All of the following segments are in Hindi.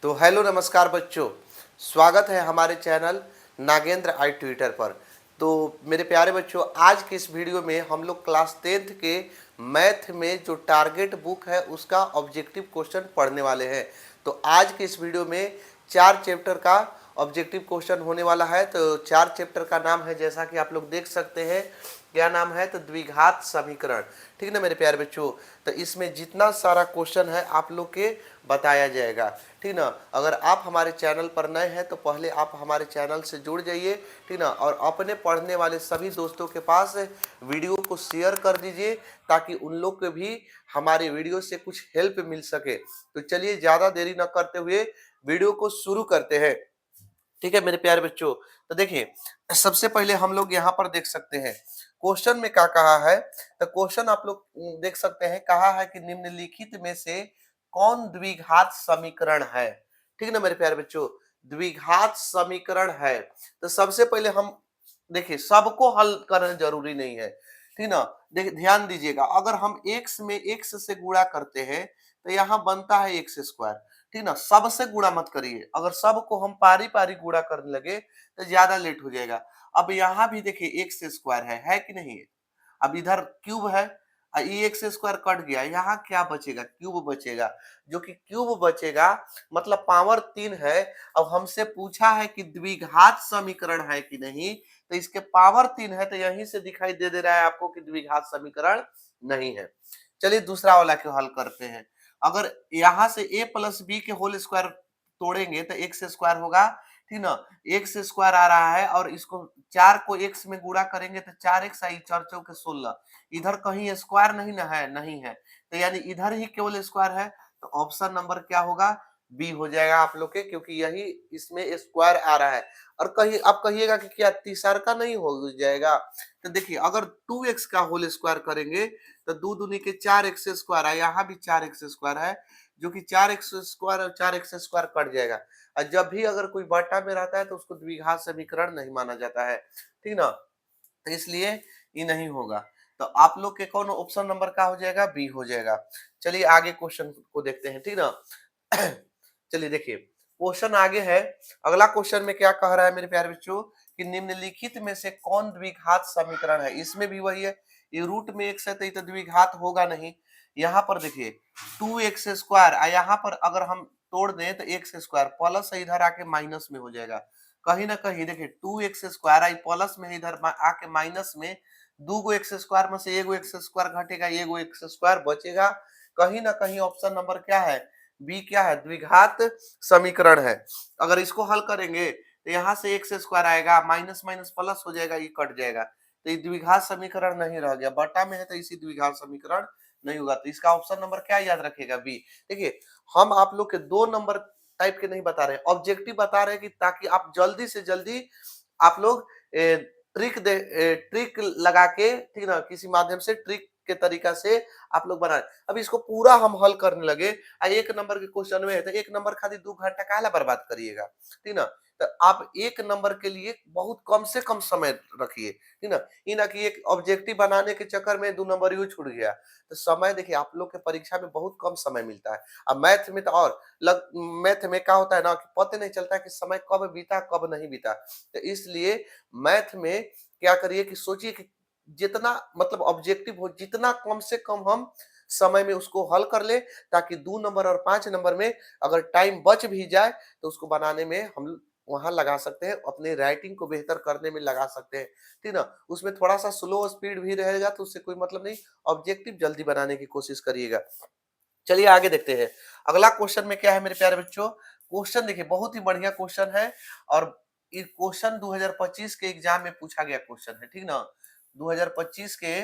तो हेलो नमस्कार बच्चों, स्वागत है हमारे चैनल नागेंद्र आई ट्विटर पर। तो मेरे प्यारे बच्चों, आज के इस वीडियो में हम लोग क्लास 10th के मैथ में जो टारगेट बुक है उसका ऑब्जेक्टिव क्वेश्चन पढ़ने वाले हैं। तो आज के इस वीडियो में 4 चैप्टर का ऑब्जेक्टिव क्वेश्चन होने वाला है। तो 4 चैप्टर का नाम है, जैसा कि आप लोग देख सकते हैं, क्या नाम है, तो द्विघात समीकरण। ठीक ना मेरे प्यारे बच्चों। तो इसमें जितना सारा क्वेश्चन है आप लोग के बताया जाएगा। ठीक ना। अगर आप हमारे चैनल पर नए हैं तो पहले आप हमारे चैनल से जुड़ जाइए। ठीक ना। और अपने पढ़ने वाले सभी दोस्तों के पास वीडियो को शेयर कर दीजिए ताकि उन लोग को भी हमारे वीडियो से कुछ हेल्प मिल सके। तो चलिए ज़्यादा देरी न करते हुए वीडियो को शुरू करते हैं। ठीक है मेरे प्यारे बच्चों। तो देखिए, सबसे पहले हम लोग यहाँ पर देख सकते हैं क्वेश्चन में क्या कहा है। तो क्वेश्चन आप लोग देख सकते हैं, कहा है कि निम्नलिखित में से कौन द्विघात समीकरण है। ठीक ना मेरे प्यारे बच्चों, द्विघात समीकरण है। तो सबसे पहले हम देखिए, सबको हल करना जरूरी नहीं है। ठीक ना। देखिए ध्यान दीजिएगा, अगर हम एक्स में एक्स से गुणा करते हैं तो यहाँ बनता है एक्स स्क्वायर। ठीक ना। सबसे गुणा मत करिए, अगर सब को हम पारी पारी गुणा करने लगे तो ज्यादा लेट हो जाएगा। अब यहाँ भी देखिए एक्स स्क्वायर है कि नहीं। अब इधर क्यूब है, ये एक्स स्क्वायर कट गया, यहाँ क्या बचेगा, क्यूब बचेगा। जो कि क्यूब बचेगा मतलब पावर 3 है। अब हमसे पूछा है कि द्विघात समीकरण है कि नहीं, तो इसके पावर 3 है, तो यहीं से दिखाई दे रहा है आपको कि द्विघात समीकरण नहीं है। चलिए दूसरा वाला को हल करते हैं। अगर यहाँ से a प्लस बी के होल स्क्वायर तोड़ेंगे तो एक्स स्क्वायर होगा। ठीक ना। एक्स स्क्वायर आ रहा है और इसको 4 को x में गुणा करेंगे तो 4x आई, 4 चौके 16। इधर कहीं स्क्वायर नहीं ना है, नहीं है, तो यानी इधर ही केवल स्क्वायर है। तो ऑप्शन नंबर क्या होगा, बी हो जाएगा आप लोग के, क्योंकि यही इसमें स्क्वायर आ रहा है। और कहीं आप कहिएगा कि क्या तीसरा का नहीं हो जाएगा। तो देखिए, अगर 2x का होल स्क्वायर करेंगे तो 2 दूनी के 4x स्क्वायर है, यहाँ भी 4x स्क्वायर है, जो कि 4x स्क्वायर और 4x स्क्वायर कट जाएगा। और जब भी अगर कोई बटा में रहता है तो उसको द्विघात समीकरण नहीं माना जाता है। ठीक ना। तो इसलिए ये नहीं होगा। तो आप लोग के कौन ऑप्शन नंबर का हो जाएगा, बी हो जाएगा। चलिए आगे क्वेश्चन को देखते हैं। ठीक ना। चलिए देखिए, क्वेश्चन आगे है। अगला क्वेश्चन में क्या कह रहा है मेरे प्यारे बच्चों, कि निम्नलिखित में से कौन द्विघात समीकरण है। इसमें भी वही है, ये रूट में एक्स है तो ये तो द्विघात होगा नहीं। यहाँ पर देखिए 2x स्क्वायर, यहाँ पर अगर हम तोड़ दें तो एक्स स्क्वायर प्लस इधर आके माइनस में हो जाएगा। कहीं ना कहीं देखिए 2x स्क्वायर आई प्लस में इधर आके माइनस में, 2 गो एक्स स्क्वायर में से एगो एक्स स्क्वायर घटेगा, एगो एक्स स्क्वायर बचेगा। कहीं ना कहीं ऑप्शन नंबर क्या है, बी क्या है, द्विघात समीकरण है। अगर इसको हल करेंगे तो यहाँ से एक्स स्क्वायर आएगा, माइनस माइनस प्लस हो जाएगा, ये कट जाएगा, तो ये द्विघात समीकरण नहीं रह गया, बटा में है तो इसी द्विघात समीकरण नहीं होगा। तो इसका ऑप्शन नंबर क्या याद रखेगा, बी। देखिए, हम आप लोग के 2 नंबर टाइप के नहीं बता रहे, ऑब्जेक्टिव बता रहे हैं कि ताकि आप जल्दी से जल्दी आप लोग ट्रिक लगा के, ठीक ना, किसी माध्यम से ट्रिक के तरीका से आप लोग बनाए। अब इसको पूरा हम हल करने लगे, 1 नंबर के क्वेश्चन में है तो 1 नंबर खातिर 2 घंटा काहे बर्बाद करिएगा। ठीक ना। तो आप 1 नंबर के लिए बहुत कम से कम समय रखिए। ठीक ना। ये ना कि एक ऑब्जेक्टिव बनाने के चक्कर में 2 नंबर यूं छूट गया। तो समय देखिए, आप लोग के परीक्षा में बहुत कम समय मिलता है। अब मैथ में तो और मैथ में क्या होता है ना, कि पता नहीं चलता कि समय कब बीता कब नहीं बीता। तो इसलिए मैथ में क्या करिए कि सोचिए कि जितना मतलब ऑब्जेक्टिव हो, जितना कम से कम हम समय में उसको हल कर ले, ताकि 2 नंबर और 5 नंबर में अगर टाइम बच भी जाए तो उसको बनाने में हम वहां लगा सकते हैं, अपने राइटिंग को बेहतर करने में लगा सकते हैं। ठीक ना। उसमें थोड़ा सा स्लो स्पीड भी रहेगा तो उससे कोई मतलब नहीं, ऑब्जेक्टिव जल्दी बनाने की कोशिश करिएगा। चलिए आगे देखते हैं। अगला क्वेश्चन में क्या है मेरे प्यारे बच्चों, क्वेश्चन देखिए बहुत ही बढ़िया क्वेश्चन है। और ये क्वेश्चन 2025 के एग्जाम में पूछा गया क्वेश्चन है। ठीक ना। 2025 के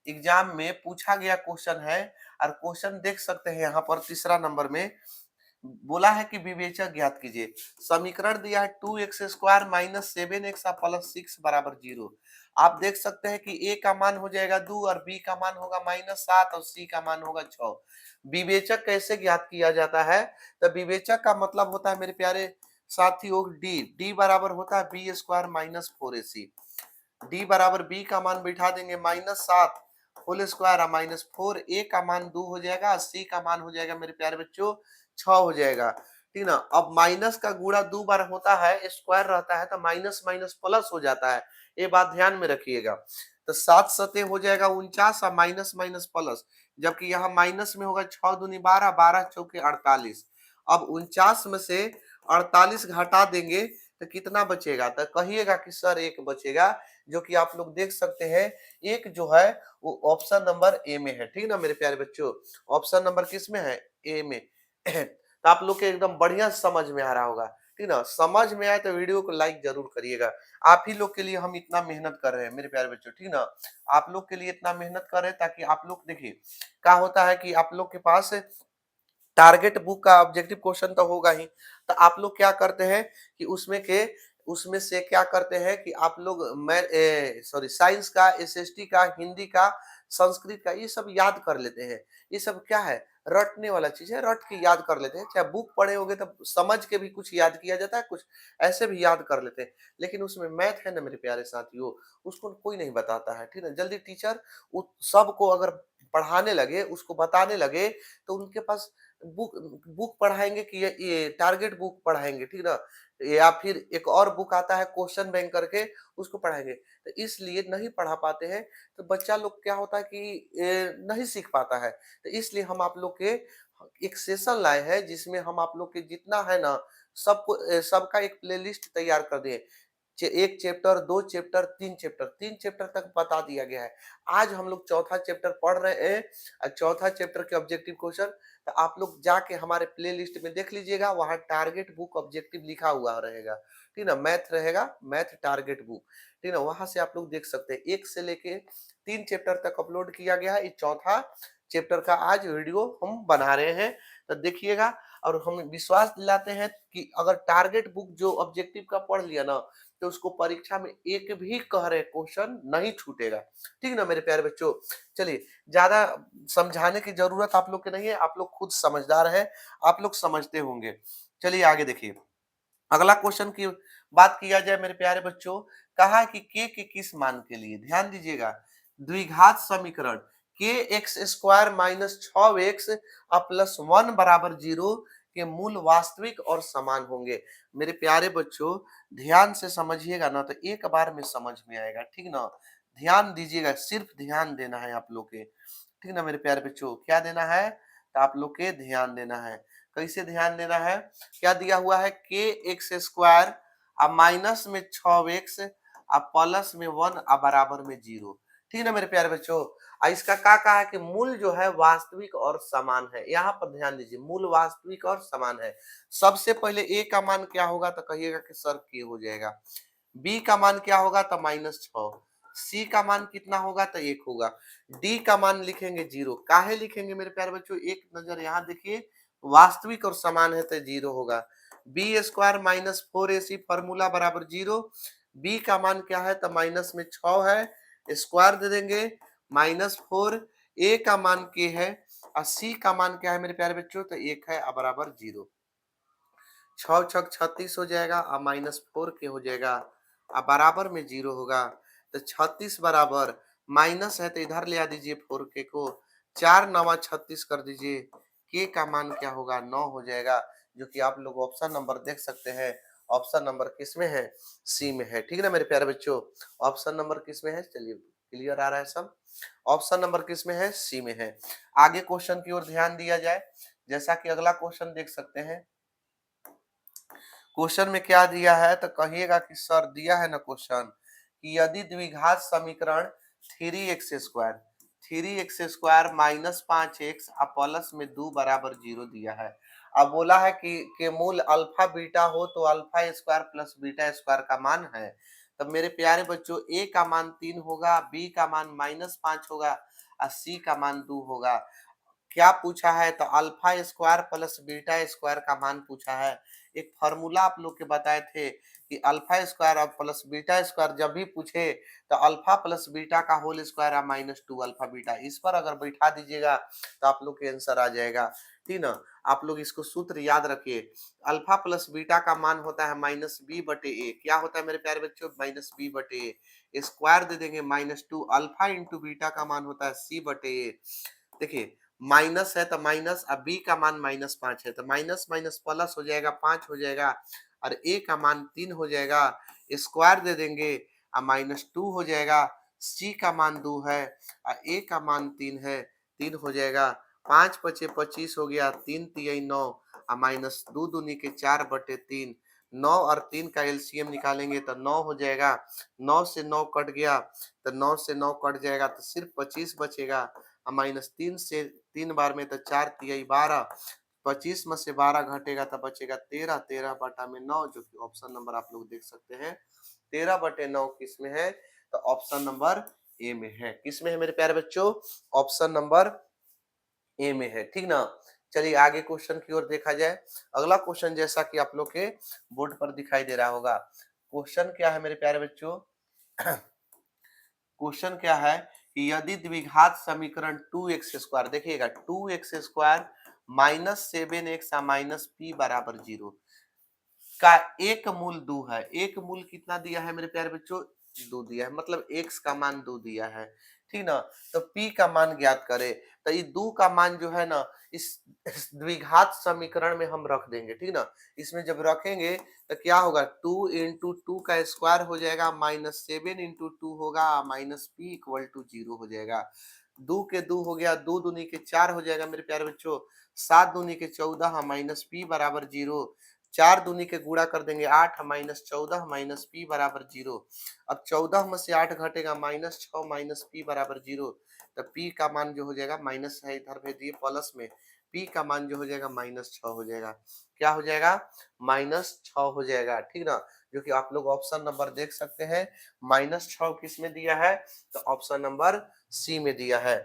एग्जाम में पूछा गया क्वेश्चन है। और क्वेश्चन देख सकते हैं यहाँ पर तीसरा नंबर में बोला है कि विवेचक ज्ञात कीजिए। समीकरण दिया है 2x square minus 7x plus 6 बराबर 0। आप देख सकते हैं कि a का मान हो जाएगा 2 और b का मान होगा -7 और c का मान होगा 6। विवेचक कैसे ज्ञात किया जाता है, तो विवेचक का मतलब होता है मेरे प्यारे साथियों d बराबर होता है b square minus 4ac। d बराबर b का मान बिठा देंगे -7 होल स्क्वायर -4, a का मान 2 हो जाएगा, c का मान हो जाएगा मेरे प्यारे बच्चों 6 हो जाएगा। ठीक ना। अब माइनस का गुणा 2 बार होता है, स्क्वायर रहता है तो माइनस माइनस प्लस हो जाता है, ये बात ध्यान में रखिएगा। तो 7 सते हो जाएगा 49 और माइनस माइनस प्लस, जबकि यहाँ माइनस में होगा 6 दूनी 12, 12 चौके 48। अब 49 में से 48 घटा देंगे तो कितना बचेगा, तो कहिएगा कि सर एक बचेगा, जो कि आप लोग देख सकते हैं एक जो है वो ऑप्शन नंबर ए में है। ठीक ना मेरे प्यारे बच्चों, ऑप्शन नंबर किस में है, ए में। तो आप लोग के एकदम बढ़िया समझ में आ रहा होगा। ठीक ना, समझ में आए तो वीडियो को लाइक जरूर करिएगा। आप ही लोग के लिए हम इतना मेहनत कर रहे हैं मेरे प्यारे बच्चों। ठीक ना, आप लोग के लिए इतना मेहनत कर रहे हैं ताकि आप लोग देखिए क्या होता है कि आप लोग के पास टारगेट बुक का ऑब्जेक्टिव क्वेश्चन तो होगा ही, तो आप लोग क्या करते हैं कि उसमें से क्या करते हैं कि आप लोग मैं सॉरी साइंस का, एसएसटी का, हिंदी का, संस्कृत का, ये सब याद कर लेते हैं। ये सब क्या है, रटने वाला चीज है, रट के याद कर लेते हैं। चाहे बुक पढ़े होंगे तब समझ के भी कुछ याद किया जाता है, कुछ ऐसे भी याद कर लेते हैं। लेकिन उसमें मैथ है ना मेरे प्यारे साथियों, उसको कोई नहीं बताता है। ठीक है, जल्दी टीचर सबको अगर पढ़ाने लगे, उसको बताने लगे, तो उनके पास बुक बुक पढ़ाएंगे कि ये टारगेट बुक पढ़ाएंगे, ठीक ना, या फिर एक और बुक आता है क्वेश्चन बैंक करके, उसको पढ़ाएंगे। तो इसलिए नहीं पढ़ा पाते हैं, तो बच्चा लोग क्या होता है कि नहीं सीख पाता है। तो इसलिए हम आप लोग के एक सेशन लाए हैं जिसमें हम आप लोग के जितना है ना सबको सबका एक प्लेलिस्ट तैयार कर दिए। एक चैप्टर, दो चैप्टर, तीन चैप्टर, तीन चैप्टर तक बता दिया गया है। आज हम लोग चौथा चैप्टर पढ़ रहे हैं और चौथा चैप्टर के ऑब्जेक्टिव क्वेश्चन, तो आप लोग जाके हमारे प्ले लिस्ट में देख लीजिएगा, वहाँ टारगेट बुक ऑब्जेक्टिव लिखा हुआ रहेगा। ठीक ना, मैथ रहेगा, मैथ टारगेट बुक। ठीक ना, वहां से आप लोग देख सकते हैं। एक से लेके तीन चैप्टर तक अपलोड किया गया है। ये चौथा चैप्टर का आज वीडियो हम बना रहे हैं, तो देखिएगा। और हम विश्वास दिलाते हैं कि अगर टारगेट बुक जो ऑब्जेक्टिव का पढ़ लिया ना, तो उसको परीक्षा में एक भी कह रहे क्वेश्चन नहीं छूटेगा। ठीक ना मेरे प्यारे बच्चों, चलिए ज्यादा समझाने की जरूरत आप लोग के नहीं है, आप लोग खुद समझदार है, आप लोग समझते होंगे। चलिए आगे देखिए, अगला क्वेश्चन की बात किया जाए मेरे प्यारे बच्चों, कहा है कि के किस मान के लिए, ध्यान दीजिएगा, द्विघात समीकरण के x square minus 6x plus 1 बराबर 0 के मूल वास्तविक और समान होंगे। मेरे प्यारे बच्चों ध्यान से समझिएगा ना, तो एक बार में समझ में आएगा। ठीक ना, ध्यान दीजिएगा, सिर्फ ध्यान देना है आप लोग के। ठीक ना मेरे प्यारे बच्चों, क्या देना है, तो आप लोग के ध्यान देना है। कैसे ध्यान देना है, क्या दिया हुआ है, के एक्स स्क्वायर अब माइनस में 6x अब प्लस में 1 अब बराबर में 0। ठीक है ना मेरे प्यारे बच्चों, इसका क्या कहा है कि मूल जो है वास्तविक और समान है। यहाँ पर ध्यान दीजिए, मूल वास्तविक और समान है। सबसे पहले ए का मान क्या होगा, तो कहिएगा कि सर के हो जाएगा। बी का मान क्या होगा, तो -6। सी का मान कितना होगा, तो 1 होगा। डी का मान लिखेंगे 0। काहे लिखेंगे मेरे प्यारे बच्चों, एक नजर यहाँ देखिए, वास्तविक और समान है तो 0 होगा। B square minus 4ac formula बराबर 0। बी का मान क्या है, तो माइनस में 6 है, स्क्वायर दे देंगे -4। ए का मान के है और सी का मान क्या है मेरे प्यारे बच्चों, तो 1 है बराबर 0। 6 छक 36 हो जाएगा और -4 के हो जाएगा और बराबर में 0 होगा। तो 36 बराबर माइनस है तो इधर ले आ दीजिए 4 के को, 4 नवा 36 कर दीजिए, के का मान क्या होगा, 9 हो जाएगा, जो कि आप लोग ऑप्शन नंबर देख सकते हैं। ऑप्शन नंबर किस में है, सी में है। ठीक है ना मेरे प्यारे बच्चों, ऑप्शन नंबर किस में है, चलिए क्लियर आ रहा है सब। ऑप्शन नंबर किस में है, सी में है। आगे क्वेश्चन की ओर ध्यान दिया जाए, जैसा कि अगला क्वेश्चन देख सकते हैं। क्वेश्चन में क्या दिया है, तो कहिएगा कि सर दिया है ना क्वेश्चन कि यदि द्विघात समीकरण 3x square minus 5x plus में 2 बराबर 0 दिया है। अब बोला है कि के मूल अल्फा बीटा हो तो alpha square plus beta square का मान है। तो मेरे प्यारे बच्चों ए का मान 3 होगा, बी का मान -5 होगा और सी का मान 2 होगा। क्या पूछा है, तो alpha square plus beta square का मान पूछा है। एक फॉर्मूला आप लोग के बताए थे कि अल्फा स्क्वायर और प्लस बीटा स्क्वायर जब भी पूछे तो अल्फा प्लस बीटा का होल स्क्वायर है -2 अल्फा बीटा, इस पर अगर बैठा दीजिएगा तो आप लोग के आंसर आ जाएगा। ठीक ना, आप लोग इसको सूत्र याद रखिए, अल्फा प्लस बीटा का मान होता है -b/a। क्या होता है मेरे प्यारे बच्चों, -b/a। स्क्वायर दे देंगे -2, अल्फा इंटू बीटा का मान होता है c/a। देखिए माइनस है तो माइनस, अब बी का मान -5 है तो माइनस माइनस प्लस हो जाएगा, 5 हो जाएगा, और ए का मान 3 हो जाएगा, स्क्वायर दे देंगे और -2 हो जाएगा। सी का मान 2 है और ए का मान 3 है, 3 हो जाएगा। 5 पचे 25 हो गया, 3 तिया 9 और -2 दूनी के 4/3। 9 और 3 का एलसीएम निकालेंगे तो 9 हो जाएगा। 9 से 9 कट गया तो 9 से 9 कट जाएगा तो सिर्फ 25 बचेगा। और -3 से 3 बार में तो 4 तिया 12, 25 में से 12 घटेगा तो बचेगा 13, 13/9, जो कि ऑप्शन नंबर आप लोग देख सकते हैं 13/9 किस में है, तो ऑप्शन नंबर ए में है। किस में है मेरे प्यारे बच्चों? ऑप्शन नंबर ए में है, ठीक ना। चलिए आगे क्वेश्चन की ओर देखा जाए। अगला क्वेश्चन जैसा कि आप लोग के बोर्ड पर दिखाई दे रहा होगा, क्वेश्चन क्या है मेरे प्यारे बच्चों? क्वेश्चन क्या है कि यदि द्विघात समीकरण 2x², देखिएगा 2x² -7x माइनस पी बराबर 0 का एक मूल 2 है। एक मूल कितना दिया है मेरे प्यारे बच्चों? 2 दिया है, मतलब x का मान 2 दिया है, ठीक ना। तो p का मान ज्ञात करें, तो ये 2 का मान जो है ना इस द्विघात समीकरण में हम रख देंगे, ठीक ना। इसमें जब रखेंगे तो क्या होगा, 2 इंटू 2 का स्क्वायर हो जाएगा, -7 इंटू 2 होगा, माइनस पी इक्वल टू 0 हो जाएगा। 2 के 2 हो गया, 2 दूनी के 4 हो जाएगा मेरे प्यारे बच्चों, 7 दूनी के 14 माइनस पी बराबर 0। 4 दूनी के गुणा कर देंगे 8 -14 माइनस पी बराबर 0। अब 14 में से 8 घटेगा -6 माइनस पी बराबर 0। तो पी का मान जो हो जाएगा, माइनस है इधर भेज दिए प्लस में, पी का मान जो हो जाएगा -6 हो जाएगा। क्या हो जाएगा? -6 हो जाएगा, ठीक ना। जो कि आप लोग ऑप्शन नंबर देख सकते हैं, -6 किस में दिया है, तो ऑप्शन नंबर सी में दिया है।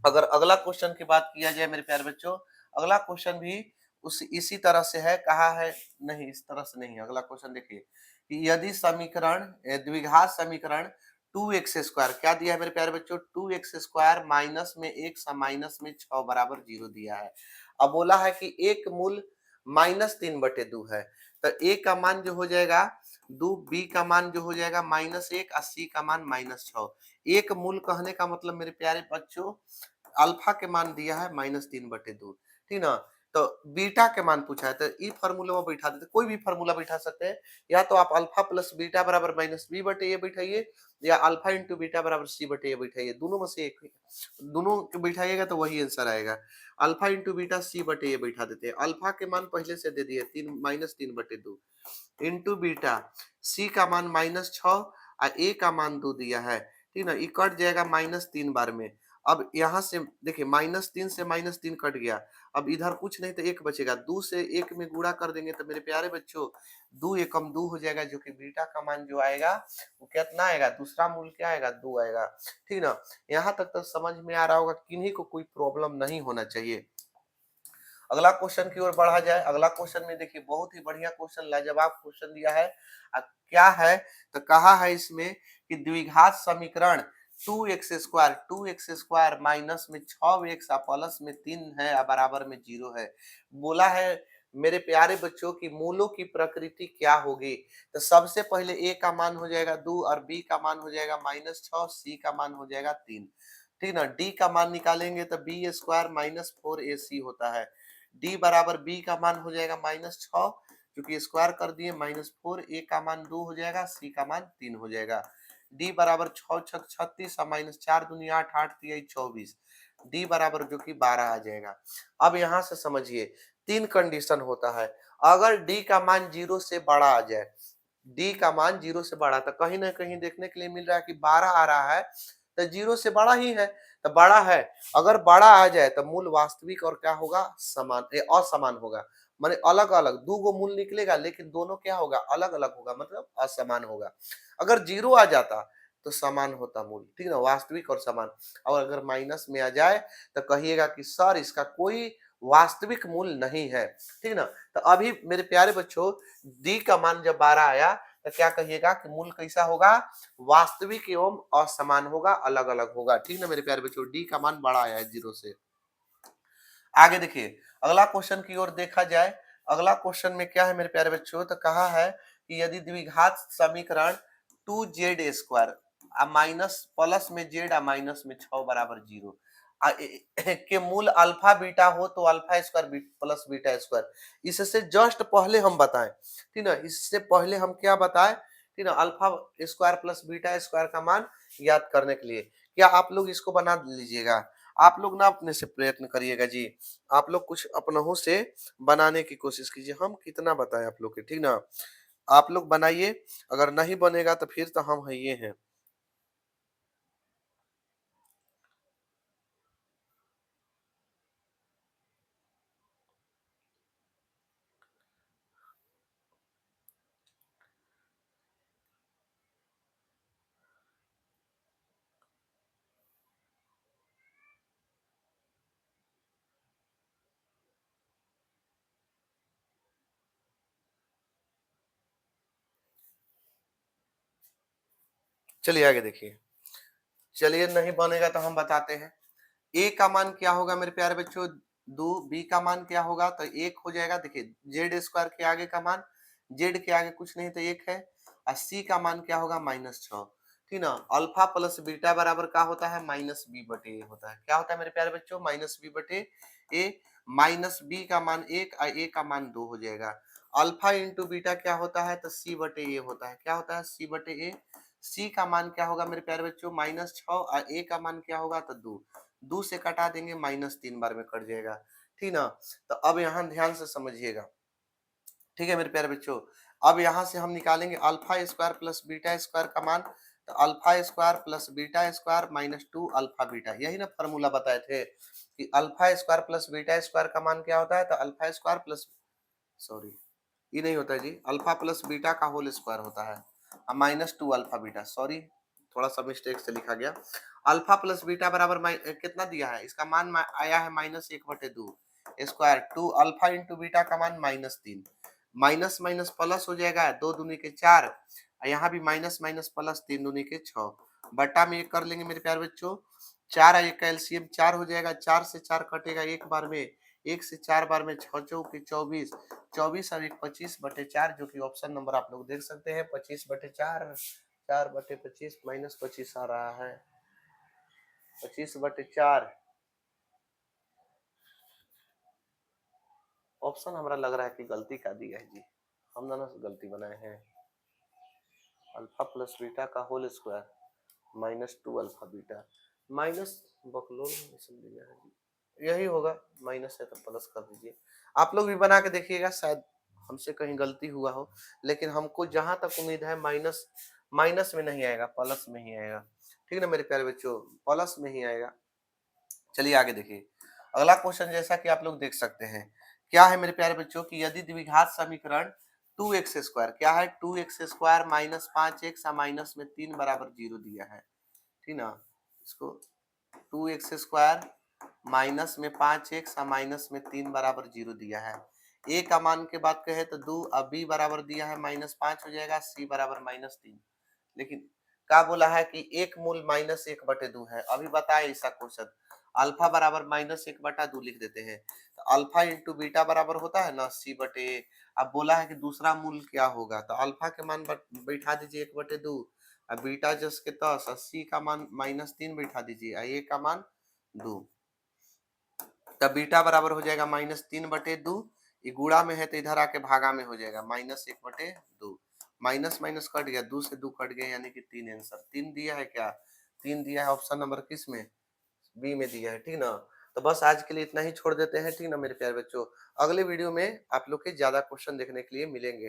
अगर अगला क्वेश्चन की बात किया जाए मेरे प्यारे बच्चों, अगला क्वेश्चन भी उस इसी तरह से है, कहा है, नहीं इस तरह से नहीं है। अगला क्वेश्चन देखिए कि यदि समीकरण द्विघात समीकरण 2x² क्या दिया है मेरे प्यारे बच्चों? 2x² माइनस में x माइनस में 6 बराबर 0 दिया है। अब बोला है कि एक मूल -3/2 है, तो a का मान जो हो जाएगा 2, b का मान जो हो जाएगा -1 और c का मान -6। एक मूल कहने का मतलब मेरे प्यारे बच्चों, अल्फा के मान दिया है -3/2, ठीक ना। तो बीटा के मान पूछा है, तो ई फार्मूला में बैठा देते, कोई भी फार्मूला बैठा सकते हैं। या तो आप अल्फा प्लस बीटा बराबर -b/a बैठाइए, या अल्फा इंटू बीटा बराबर c/a बैठाइए, दोनों में से एक, दोनों के बैठाइएगा तो वही आंसर आएगा। अल्फा इंटू बीटा c/a बैठा देते हैं। अल्फा के मान पहले से दे दिए, 3 इंटू बीटा, सी का मान -6 और ए का मान 2 दिया है, ठीक ना। ये कट जाएगा -3 बार में। अब यहाँ से देखिए -3 से -3 कट गया, अब इधर कुछ नहीं तो 1 बचेगा, 2 से 1 में गुणा कर देंगे तो मेरे प्यारे बच्चों 2 एकम 2 हो जाएगा, जो कि बीटा का मान जो आएगा वो कितना आएगा, दूसरा मूल क्या आएगा, 2 आएगा, ठीक ना। यहाँ तक तो समझ में आ रहा होगा, किन्हीं को कोई प्रॉब्लम नहीं होना चाहिए। अगला क्वेश्चन की ओर बढ़ा जाए। अगला क्वेश्चन में देखिए बहुत ही बढ़िया क्वेश्चन, लाजवाब क्वेश्चन दिया है। क्या है, तो कहा है इसमें कि द्विघात समीकरण 2x² माइनस में 6x प्लस में 3 है और बराबर में 0 है। बोला है मेरे प्यारे बच्चों की मूलों की प्रकृति क्या होगी। तो सबसे पहले a का मान हो जाएगा 2 और b का मान हो जाएगा -6, c का मान हो जाएगा 3, ठीक ना। d का मान निकालेंगे तो b² -4ac होता है। d बराबर b का मान हो जाएगा -6, क्योंकि स्क्वायर कर दिए, -4, a का मान 2 हो जाएगा, c का मान 3 हो जाएगा। d बराबर 6 छक 36 और -4 दूनी 8, 8 तिया 24, d बराबर जो कि 12 आ जाएगा। अब यहाँ से समझिए 3 कंडीशन होता है। अगर d का मान 0 से बड़ा आ जाए, d का मान 0 से बड़ा, तो कहीं ना कहीं देखने के लिए मिल रहा है कि 12 आ रहा है, तो 0 से बड़ा ही है, तो बड़ा है। अगर बड़ा आ जाए तो मूल वास्तविक और क्या होगा, समान असमान होगा। माने अलग अलग दो गो मूल निकलेगा, लेकिन दोनों क्या होगा, अलग अलग होगा, मतलब असमान होगा। अगर 0 आ जाता तो समान होता मूल, ठीक ना, वास्तविक और समान। और अगर माइनस में आ जाए तो कहिएगा कि सर इसका कोई वास्तविक मूल नहीं है, ठीक ना। तो अभी मेरे प्यारे बच्चों डी का मान जब 12 आया तो क्या कहिएगा कि मूल कैसा होगा, वास्तविक एवं असमान होगा, अलग अलग होगा, ठीक ना मेरे प्यारे बच्चों। डी का मान बड़ा आया है 0 से। आगे देखिए अगला क्वेश्चन की ओर देखा जाए। अगला क्वेश्चन में क्या है मेरे प्यारे बच्चों, तो कहा है कि यदि द्विघात समीकरण 2z² माइनस प्लस में z माइनस में 6 बराबर 0, के मूल अल्फा बीटा हो तो alpha square plus beta square, इससे जस्ट पहले हम बताएं, ठीक ना, इससे पहले हम क्या बताएं, ठीक ना, alpha square plus beta square का मान याद करने के लिए क्या आप लोग इसको बना लीजिएगा। आप लोग ना अपने से प्रयत्न करिएगा जी, आप लोग कुछ अपनों से बनाने की कोशिश कीजिए, हम कितना बताएं आप लोग के, ठीक ना, आप लोग बनाइए, अगर नहीं बनेगा तो फिर तो हम है ये हैं। चलिए आगे देखिए, चलिए नहीं बनेगा तो हम बताते हैं। ए का मान क्या होगा मेरे प्यारे बच्चों, दो, बी का मान क्या होगा तो एक हो जाएगा, देखिए जेड स्क्वायर के आगे का मान, जेड के आगे कुछ नहीं तो एक है, और सी का मान क्या होगा -6, ठीक ना। अल्फा प्लस बीटा बराबर क्या होता है, माइनस बी बटे ए होता है, क्या होता है मेरे प्यारे बच्चों, माइनस बी बटे ए, माइनस बी का मान एक और ए का मान दो हो जाएगा। अल्फा इंटू बीटा क्या होता है तो सी बटे ए होता है, क्या होता है सी बटे ए, सी का मान क्या होगा मेरे प्यारे बच्चों -6 और ए का मान क्या होगा तो 2, 2 से कटा देंगे -3 बार में कट जाएगा, ठीक ना। तो अब यहाँ ध्यान से समझिएगा, ठीक है मेरे प्यारे बच्चों, अब यहाँ से हम निकालेंगे alpha square plus beta square का मान, तो alpha square plus beta square -2 alpha beta, यही ना फॉर्मूला बताए थे कि alpha square plus beta square का मान क्या होता है तो अल्फा स्क्वायर प्लस, सॉरी ये नहीं होता है जी, अल्फा प्लस बीटा का होल स्क्वायर होता है, -2 अल्फा बीटा, सॉरी थोड़ा सा मिस्टेक से लिखा गया। अल्फा प्लस बीटा बराबर कितना दिया है, इसका मान आया है -1/2 स्क्वायर, 2 अल्फा इंटू बीटा का मान -3, माइनस माइनस प्लस हो जाएगा, 2 दूनी के 4, यहाँ भी माइनस माइनस प्लस 3 दूनी के 6, बटा में एक कर लेंगे मेरे प्यारे बच्चों, 4 और एक का एलसीएम 4 हो जाएगा, 4 से 4 कटेगा एक बार में, 1 से 4 बार में 6 चौके 24, 24 और एक 25/4, जो कि ऑप्शन नंबर आप लोग देख सकते हैं 25/4, 4/25 -25 आ रहा है, 25/4 ऑप्शन हमारा लग रहा है कि गलती का दिया है जी, हम दोनों से गलती बनाए हैं। अल्फा प्लस बीटा का whole square -2 alpha beta, minus बकलोल इसमें दिया है जी, यही होगा, माइनस है तो प्लस कर दीजिए, आप लोग भी बना के देखिएगा, शायद हमसे कहीं गलती हुआ हो, लेकिन हमको जहां तक उम्मीद है माइनस, माइनस में नहीं आएगा, प्लस में ही आएगा, ठीक ना मेरे प्यारे बच्चों, प्लस में ही आएगा। चलिए आगे देखिए, अगला क्वेश्चन जैसा कि आप लोग देख सकते हैं, क्या है मेरे प्यारे बच्चों कि यदि द्विघात समीकरण 2x स्क्वायर, क्या है 2x स्क्वायर -5x माइनस में 3 बराबर 0 दिया है, ठीक ना, इसको 2x स्क्वायर माइनस में 5x माइनस में 3 बराबर 0 दिया है, a का मान के बात कहे तो 2, अब b बराबर दिया है -5 हो जाएगा, c बराबर -3, लेकिन क्या बोला है कि एक मूल -1/2 है, अभी बताए ऐसा क्वेश्चन, अल्फा बराबर -1/2 लिख देते हैं, तो अल्फा इंटू बीटा बराबर होता है ना c/a, अब बोला है कि दूसरा मूल क्या होगा तो अल्फा के मान बैठा दीजिए 1/2, अब बीटा जस के तस, सी का मान -3 बैठा दीजिए, ए का मान 2, तब बीटा बराबर हो जाएगा -3/2, ये गुणा में है तो इधर आके भागा में हो जाएगा -1/2, माइनस माइनस कट गया, 2 से 2 कट गया, यानी कि 3 आंसर, 3 दिया है क्या, 3 दिया है, ऑप्शन नंबर किस में, बी में दिया है, ठीक ना। तो बस आज के लिए इतना ही छोड़ देते हैं, ठीक ना मेरे प्यारे बच्चों, अगले वीडियो में आप लोग के ज्यादा क्वेश्चन देखने के लिए मिलेंगे।